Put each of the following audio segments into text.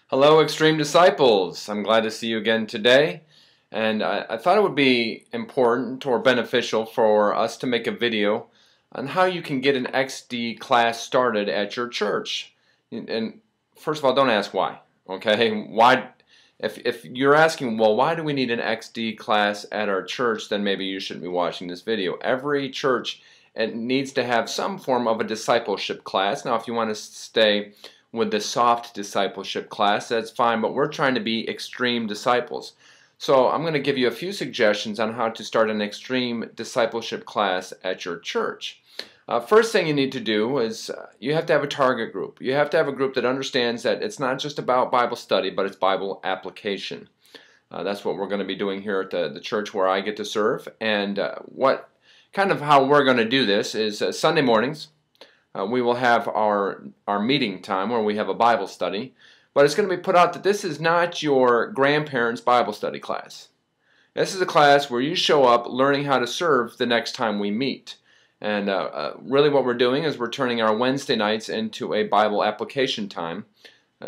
Hello, Extreme Disciples. I'm glad to see you again today. And I thought it would be important or beneficial for us to make a video on how you can get an XD class started at your church. And first of all, don't ask why. Okay? Why? If you're asking, well, why do we need an XD class at our church, then maybe you shouldn't be watching this video. Every church needs to have some form of a discipleship class. Now, if you want to stay with the soft discipleship class, that's fine, but we're trying to be extreme disciples. So I'm going to give you a few suggestions on how to start an extreme discipleship class at your church. First thing you need to do is you have to have a target group. You have to have a group that understands that it's not just about Bible study, but it's Bible application. That's what we're going to be doing here at the church where I get to serve. And how we're going to do this is Sunday mornings. We will have our meeting time where we have a Bible study, but it's going to be put out that this is not your grandparents' Bible study class. This is a class where you show up learning how to serve the next time we meet. And really what we're doing is we're turning our Wednesday nights into a Bible application time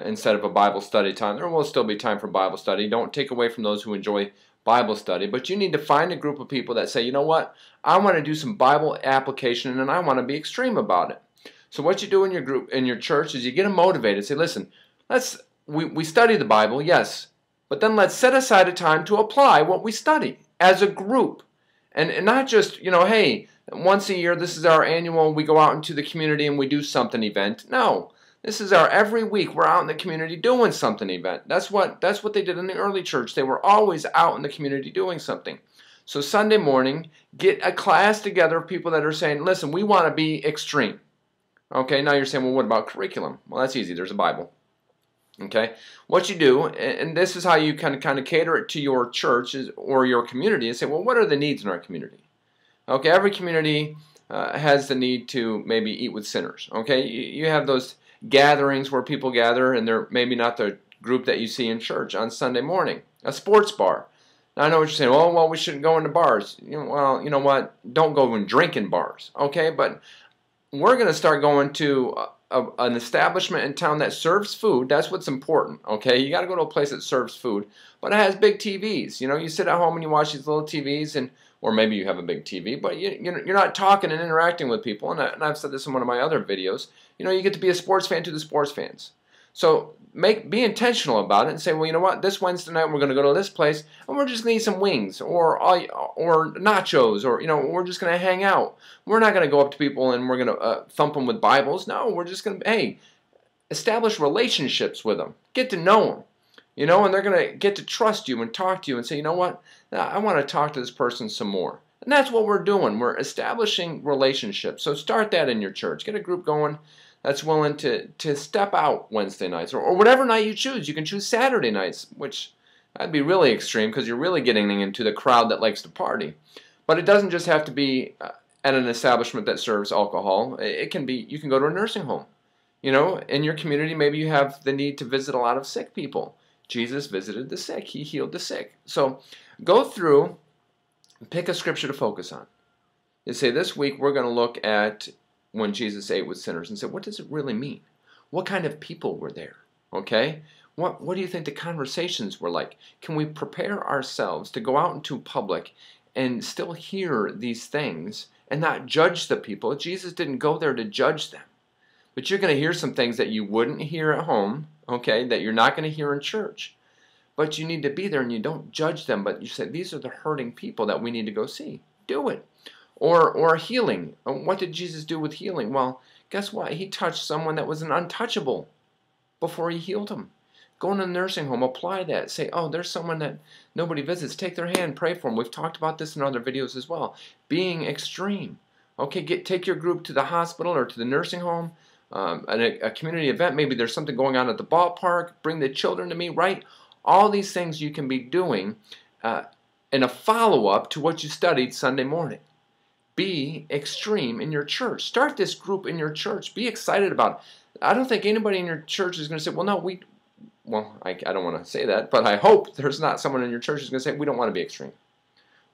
instead of a Bible study time. There will still be time for Bible study. Don't take away from those who enjoy Bible study, but you need to find a group of people that say, you know what, I want to do some Bible application and I want to be extreme about it. So what you do in your group, in your church, is you get them motivated. Say, listen, we study the Bible, yes, but then let's set aside a time to apply what we study as a group. And not just, hey, once a year, this is our annual, we go out into the community and we do something event. No, this is our every week we're out in the community doing something event. That's what they did in the early church. They were always out in the community doing something. So Sunday morning, get a class together of people that are saying, listen, we want to be extreme. Okay, now you're saying, well, what about curriculum? Well, that's easy. There's a Bible. Okay, what you do, and this is how you kind of cater it to your church or your community, and say, well, what are the needs in our community? Okay, every community has the need to maybe eat with sinners. Okay, you have those gatherings where people gather, and they're maybe not the group that you see in church on Sunday morning. A sports bar. Now, I know what you're saying. Oh, well, we shouldn't go into bars. Well, you know what? Don't go and drink in bars. Okay, but we're going to start going to an establishment in town that serves food. That's what's important, okay? You got to go to a place that serves food, but it has big TVs. You sit at home and you watch these little TVs, or maybe you have a big TV, but you're not talking and interacting with people. And I've said this in one of my other videos. You get to be a sports fan to the sports fans. So be intentional about it and say, well, you know what? This Wednesday night we're going to go to this place and we're just going to eat some wings or nachos, or we're just going to hang out. We're not going to go up to people and we're going to thump them with Bibles. No, we're just going to establish relationships with them, get to know them, and they're going to get to trust you and talk to you and say, you know what? I want to talk to this person some more. And that's what we're doing. We're establishing relationships. So start that in your church. Get a group going that's willing to step out Wednesday nights, or whatever night you choose. You can choose Saturday nights, which that'd be really extreme because you're really getting into the crowd that likes to party. But it doesn't just have to be at an establishment that serves alcohol. It can be, you can go to a nursing home. In your community, maybe you have the need to visit a lot of sick people. Jesus visited the sick. He healed the sick. So go through and pick a scripture to focus on. You say, this week we're going to look at when Jesus ate with sinners, and say, what does it really mean? What kind of people were there? Okay? What do you think the conversations were like? Can we prepare ourselves to go out into public and still hear these things and not judge the people? Jesus didn't go there to judge them. But you're going to hear some things that you wouldn't hear at home, okay, that you're not going to hear in church. But you need to be there and you don't judge them, but you say, these are the hurting people that we need to go see. Do it. Or healing. What did Jesus do with healing? Well, guess what? He touched someone that was an untouchable before he healed him. Go in a nursing home, apply that. Say, oh, there's someone that nobody visits. Take their hand, pray for them. We've talked about this in other videos as well. Being extreme. Okay, take your group to the hospital or to the nursing home, a community event. Maybe there's something going on at the ballpark. Bring the children to me, right? All these things you can be doing in a follow-up to what you studied Sunday morning. Be extreme in your church. Start this group in your church. Be excited about it. I don't think anybody in your church is going to say, well, no, I don't want to say that, but I hope there's not someone in your church who's going to say, we don't want to be extreme.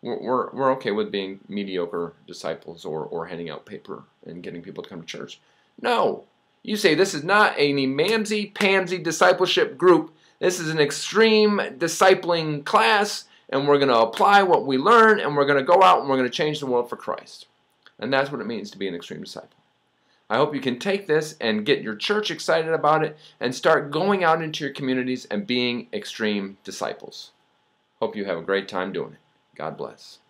We're okay with being mediocre disciples or handing out paper and getting people to come to church. No. You say this is not any mamsy-pamsy discipleship group. This is an extreme discipling class, and we're going to apply what we learn, and we're going to go out and we're going to change the world for Christ. And that's what it means to be an extreme disciple. I hope you can take this and get your church excited about it and start going out into your communities and being extreme disciples. Hope you have a great time doing it. God bless.